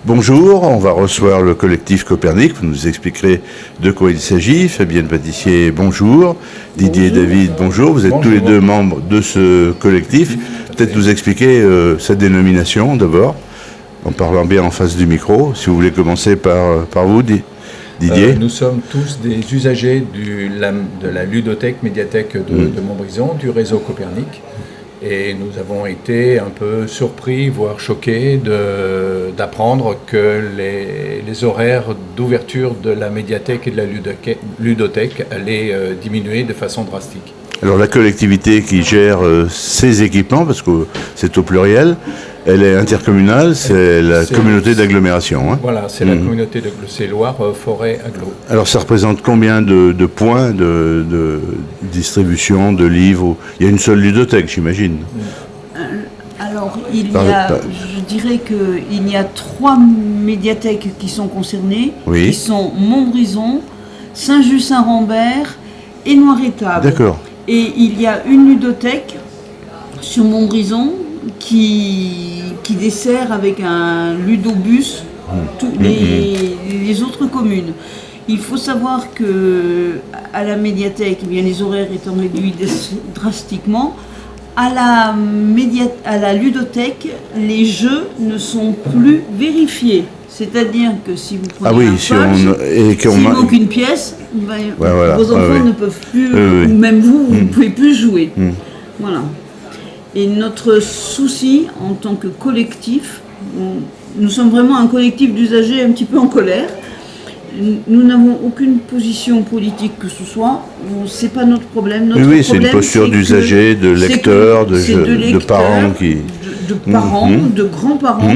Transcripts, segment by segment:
Bonjour, on va recevoir le collectif Copernic, vous nous expliquerez de quoi il s'agit. Fabienne Pâtissier, bonjour. Didier et David, bonjour. Vous êtes tous les deux membres de ce collectif. Peut-être nous expliquer sa dénomination d'abord, en parlant bien en face du micro. Si vous voulez commencer par vous, Didier. Nous sommes tous des usagers de la ludothèque, médiathèque de Montbrison, du réseau Copernic. Et nous avons été un peu surpris, voire choqués d'apprendre que les horaires d'ouverture de la médiathèque et de la ludothèque allaient diminuer de façon drastique. Alors la collectivité qui gère ces équipements, parce que c'est au pluriel, elle est intercommunale, c'est la communauté d'agglomération. Hein. Voilà, c'est la communauté de Loire-Forêt Agglo. Alors ça représente combien de points de distribution de livres? Il y a une seule ludothèque, j'imagine. Alors, je dirais qu'il y a 3 médiathèques qui sont concernées, qui sont Montbrison, Saint-Just-Saint-Rambert et Noirétable. D'accord. Et il y a une ludothèque sur Montbrison qui dessert avec un ludobus toutes les autres communes. Il faut savoir que à la médiathèque, bien, les horaires étant réduits drastiquement, à la ludothèque, les jeux ne sont plus vérifiés. C'est-à-dire que si vous prenez s'il manque une pièce, vos enfants ne peuvent plus, ou même vous ne pouvez plus jouer. Voilà. Et notre souci en tant que collectif, nous sommes vraiment un collectif d'usagers un petit peu en colère. Nous n'avons aucune position politique que ce soit, c'est pas notre problème. C'est une posture d'usagers, de lecteurs, de parents de grands-parents,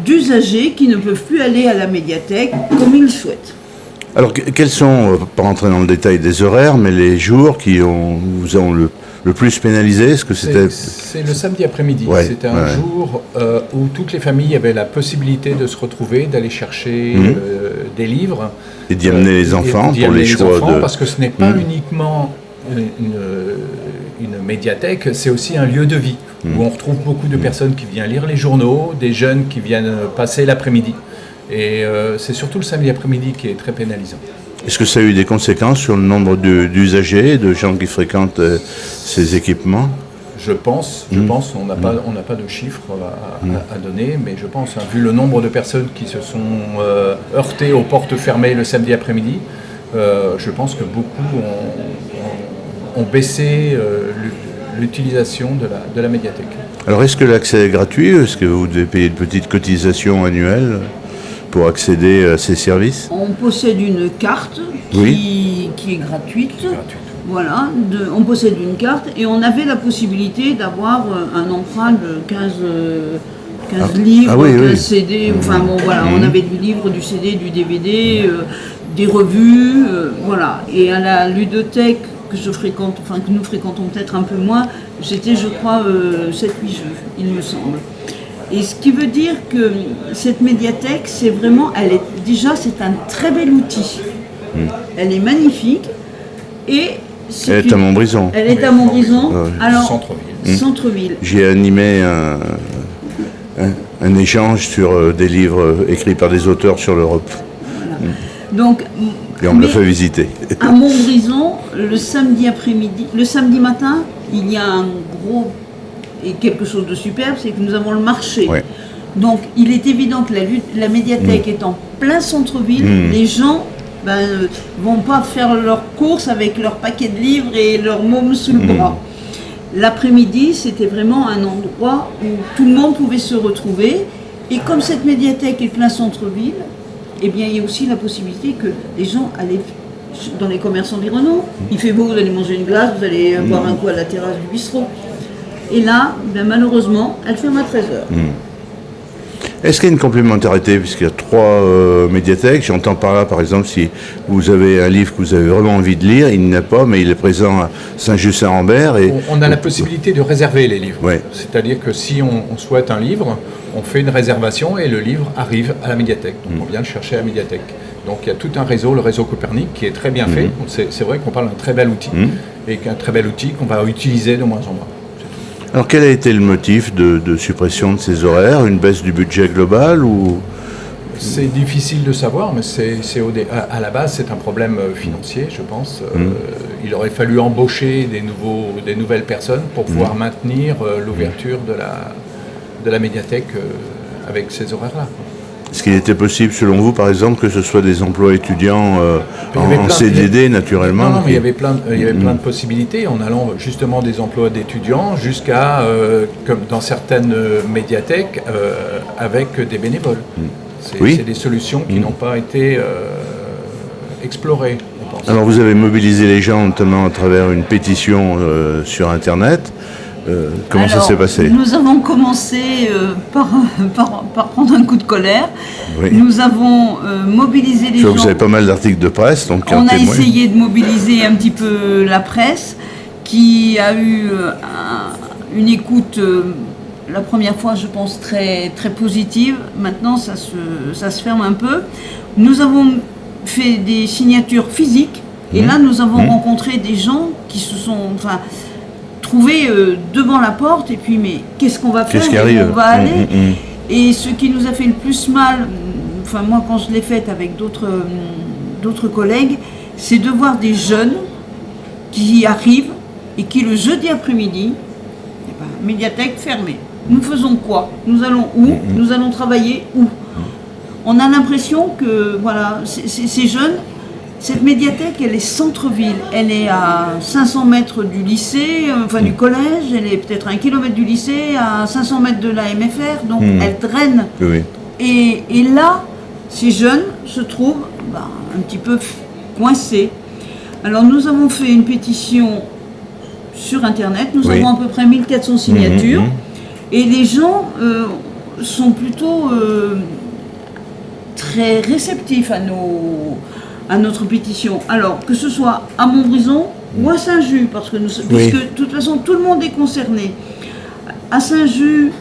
d'usagers qui ne peuvent plus aller à la médiathèque comme ils souhaitent. Alors, quels sont, pas rentrer dans le détail des horaires, mais les jours qui vous ont le plus pénalisé? C'est le samedi après-midi. C'était un jour où toutes les familles avaient la possibilité de se retrouver, d'aller chercher des livres. Et d'y amener les enfants pour les choix parce que ce n'est pas uniquement une médiathèque, c'est aussi un lieu de vie où on retrouve beaucoup de personnes qui viennent lire les journaux, des jeunes qui viennent passer l'après-midi. Et c'est surtout le samedi après-midi qui est très pénalisant. Est-ce que ça a eu des conséquences sur le nombre d'usagers, de gens qui fréquentent ces équipements? Je pense, on n'a pas de chiffres à donner, mais je pense, vu le nombre de personnes qui se sont heurtées aux portes fermées le samedi après-midi, je pense que beaucoup ont baissé l'utilisation de la médiathèque. Alors est-ce que l'accès est gratuit? Est-ce que vous devez payer une petite cotisation annuelle pour accéder à ces services? On possède une carte qui est gratuite. Voilà, on possède une carte et on avait la possibilité d'avoir un emprunt de 15 livres, 15 CD. Enfin bon, voilà, on avait du livre, du CD, du DVD, des revues, voilà. Et à la ludothèque que nous fréquentons peut-être un peu moins, c'était, je crois, 7-8 jeux, il me semble. Et ce qui veut dire que cette médiathèque, c'est un très bel outil. Elle est magnifique et elle est à Montbrison. Elle est à Montbrison. Alors, centre-ville. J'ai animé un échange sur des livres écrits par des auteurs sur l'Europe. Voilà. Donc, et on me l'a fait visiter. À Montbrison, le samedi matin, il y a quelque chose de superbe, c'est que nous avons le marché. Donc, il est évident que la médiathèque est en plein centre-ville, les gens vont pas faire leurs courses avec leur paquet de livres et leur môme sous le bras. L'après-midi, c'était vraiment un endroit où tout le monde pouvait se retrouver. Et comme cette médiathèque est plein centre-ville, eh bien, il y a aussi la possibilité que les gens allaient dans les commerces environnants. Il fait beau, vous allez manger une glace, vous allez boire un coup à la terrasse du bistrot. Et là, malheureusement, elle ferme à 13h. Est-ce qu'il y a une complémentarité, puisqu'il y a 3 médiathèques? J'entends par là, par exemple, si vous avez un livre que vous avez vraiment envie de lire, il n'y en a pas, mais il est présent à Saint-Just-Saint-Rambert. On a la possibilité de réserver les livres. C'est-à-dire que si on souhaite un livre, on fait une réservation et le livre arrive à la médiathèque. Donc on vient le chercher à la médiathèque. Donc il y a tout un réseau, le réseau Copernic, qui est très bien fait. C'est vrai qu'on parle d'un très bel outil, et qu'un très bel outil qu'on va utiliser de moins en moins. Alors quel a été le motif de suppression de ces horaires? Une baisse du budget global ou C'est difficile de savoir, mais à la base, c'est un problème financier, je pense. Il aurait fallu embaucher des nouvelles personnes pour pouvoir maintenir l'ouverture de la médiathèque avec ces horaires-là. Est-ce qu'il était possible, selon vous, par exemple, que ce soit des emplois étudiants en CDD, naturellement? Non, mais il y avait plein de possibilités, en allant justement des emplois d'étudiants jusqu'à, comme dans certaines médiathèques, avec des bénévoles. C'est des solutions qui n'ont pas été explorées, je pense. Alors vous avez mobilisé les gens, notamment à travers une pétition sur Internet. Comment ça s'est passé? Nous avons commencé par prendre un coup de colère. Oui. Nous avons mobilisé les gens. Vous avez pas mal d'articles de presse, donc on a essayé de mobiliser un petit peu la presse, qui a eu une écoute, la première fois, je pense, très, très positive. Maintenant, ça se ferme un peu. Nous avons fait des signatures physiques, et là, nous avons rencontré des gens qui se sont... trouvé devant la porte, et puis mais qu'est-ce qu'on va faire, qu'est-ce qui arrive, où on va aller. Et ce qui nous a fait le plus mal, moi quand je l'ai fait avec d'autres collègues, c'est de voir des jeunes qui arrivent et qui le jeudi après-midi, médiathèque fermée. Nous faisons quoi? Nous allons où? Nous allons travailler où? On a l'impression que voilà, ces jeunes. Cette médiathèque, elle est centre-ville. Elle est à 500 mètres du lycée, du collège. Elle est peut-être à 1 kilomètre du lycée, à 500 mètres de la MFR. Donc, elle draine. Oui. Et là, ces jeunes se trouvent un petit peu coincés. Alors, nous avons fait une pétition sur Internet. Nous avons à peu près 1400 signatures. Et les gens sont plutôt très réceptifs à notre pétition. Alors, que ce soit à Montbrison ou à Saint-Just, puisque de toute façon, tout le monde est concerné. À Saint-Just,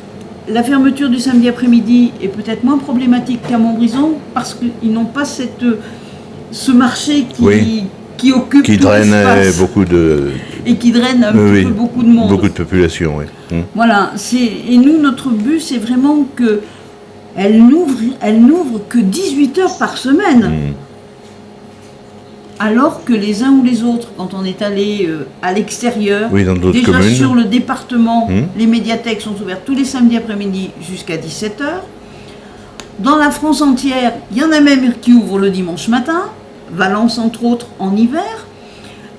la fermeture du samedi après-midi est peut-être moins problématique qu'à Montbrison, parce qu'ils n'ont pas ce marché qui occupe qui drainait beaucoup de... Et qui draine un petit peu beaucoup de monde. Beaucoup de population, oui. Voilà, et nous, notre but, c'est vraiment qu'elle n'ouvre que 18 heures par semaine. Alors que les uns ou les autres, quand on est allé à l'extérieur, déjà communes. Sur le département, les médiathèques sont ouvertes tous les samedis après-midi jusqu'à 17h. Dans la France entière, il y en a même qui ouvrent le dimanche matin, Valence entre autres en hiver.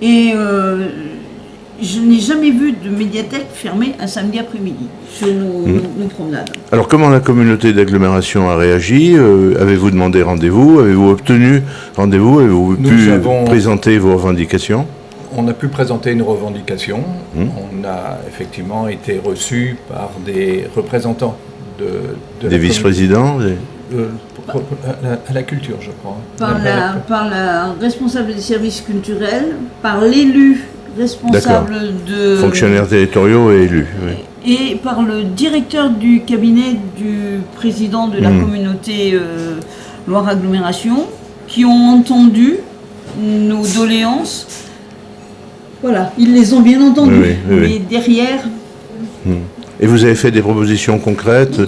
Et je n'ai jamais vu de médiathèque fermée un samedi après-midi sur nos promenades. Alors comment la communauté d'agglomération a réagi? Avez-vous demandé rendez-vous? Avez-vous obtenu rendez-vous? Avez-vous pu présenter vos revendications? On a pu présenter une revendication. On a effectivement été reçus par des représentants de des vice-présidents à la culture, je crois. Par la responsable des services culturels, par l'élu responsable de... Fonctionnaires territoriaux et élus. Oui. Et par le directeur du cabinet du président de la communauté Loire Agglomération, qui ont entendu nos doléances. Voilà, ils les ont bien entendues. Mais derrière... Et vous avez fait des propositions concrètes,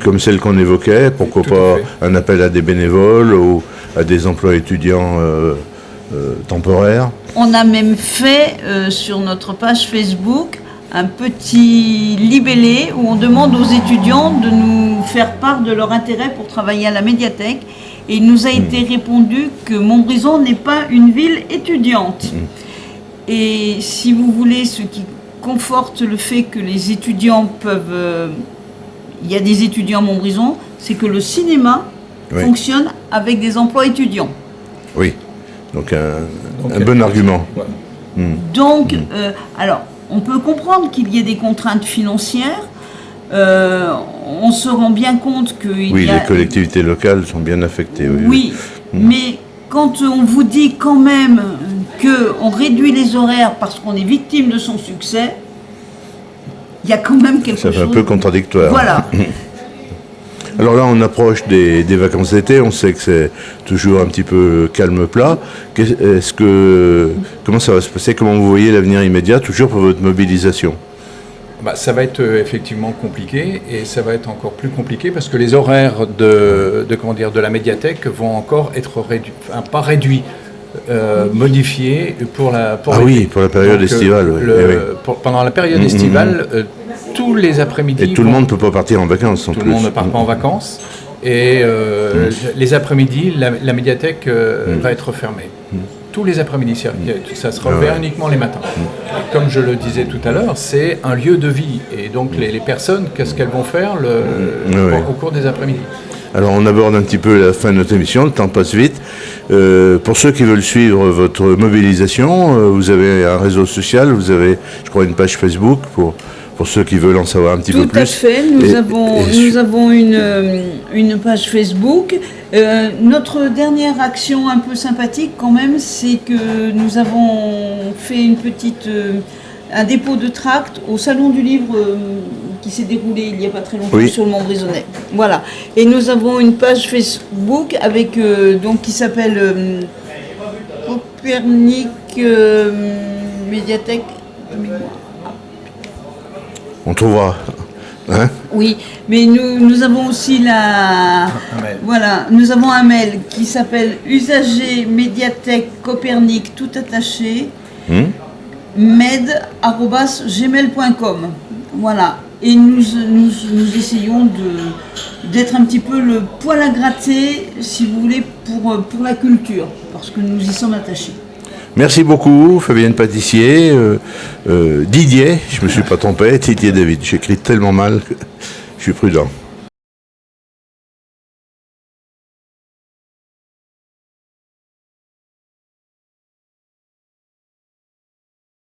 comme celles qu'on évoquait, pourquoi pas un appel à des bénévoles ou à des emplois étudiants temporaires? On a même fait sur notre page Facebook un petit libellé où on demande aux étudiants de nous faire part de leur intérêt pour travailler à la médiathèque. Et il nous a été répondu que Montbrison n'est pas une ville étudiante. Et si vous voulez, ce qui conforte le fait que les étudiants peuvent... il y a des étudiants à Montbrison, c'est que le cinéma fonctionne avec des emplois étudiants. Oui, donc un bon argument. Donc, alors, on peut comprendre qu'il y ait des contraintes financières. On se rend bien compte que... les collectivités locales sont bien affectées. Mais quand on vous dit quand même qu'on réduit les horaires parce qu'on est victime de son succès, il y a quand même quelque chose... Ça fait un peu contradictoire. Voilà. Alors là, on approche des vacances d'été, on sait que c'est toujours un petit peu calme plat. Comment ça va se passer? Comment vous voyez l'avenir immédiat, toujours pour votre mobilisation? Ça va être effectivement compliqué, et ça va être encore plus compliqué parce que les horaires de la médiathèque vont encore être réduits, enfin pas réduits, modifiés pour la période estivale. Pendant la période estivale, tous les après-midi. Et tout le monde ne peut pas partir en vacances. Tout le monde ne part pas en vacances. Et les après-midi, la médiathèque va être fermée. Tous les après-midi, ça sera ouvert uniquement les matins. Et comme je le disais tout à l'heure, c'est un lieu de vie. Et donc les personnes, qu'est-ce qu'elles vont faire au cours des après-midi? Alors on aborde un petit peu la fin de notre émission, le temps passe vite. Pour ceux qui veulent suivre votre mobilisation, vous avez un réseau social, vous avez, je crois, une page Facebook pour ceux qui veulent en savoir un petit peu plus. Tout à fait, nous avons une page Facebook. Notre dernière action un peu sympathique quand même, c'est que nous avons fait un dépôt de tracts au Salon du Livre qui s'est déroulé il n'y a pas très longtemps sur le Montbrisonnais. Voilà. Et nous avons une page Facebook avec qui s'appelle Copernic Médiathèque. On trouvera. Hein? Oui, mais nous avons aussi nous avons un mail qui s'appelle usager médiathèque Copernic tout attaché med@gmail.com. Voilà. Et nous essayons d'être un petit peu le poil à gratter, si vous voulez, pour la culture, parce que nous y sommes attachés. Merci beaucoup, Fabienne Pâtissier. Didier, je ne me suis pas trompé, Didier David. J'écris tellement mal que je suis prudent.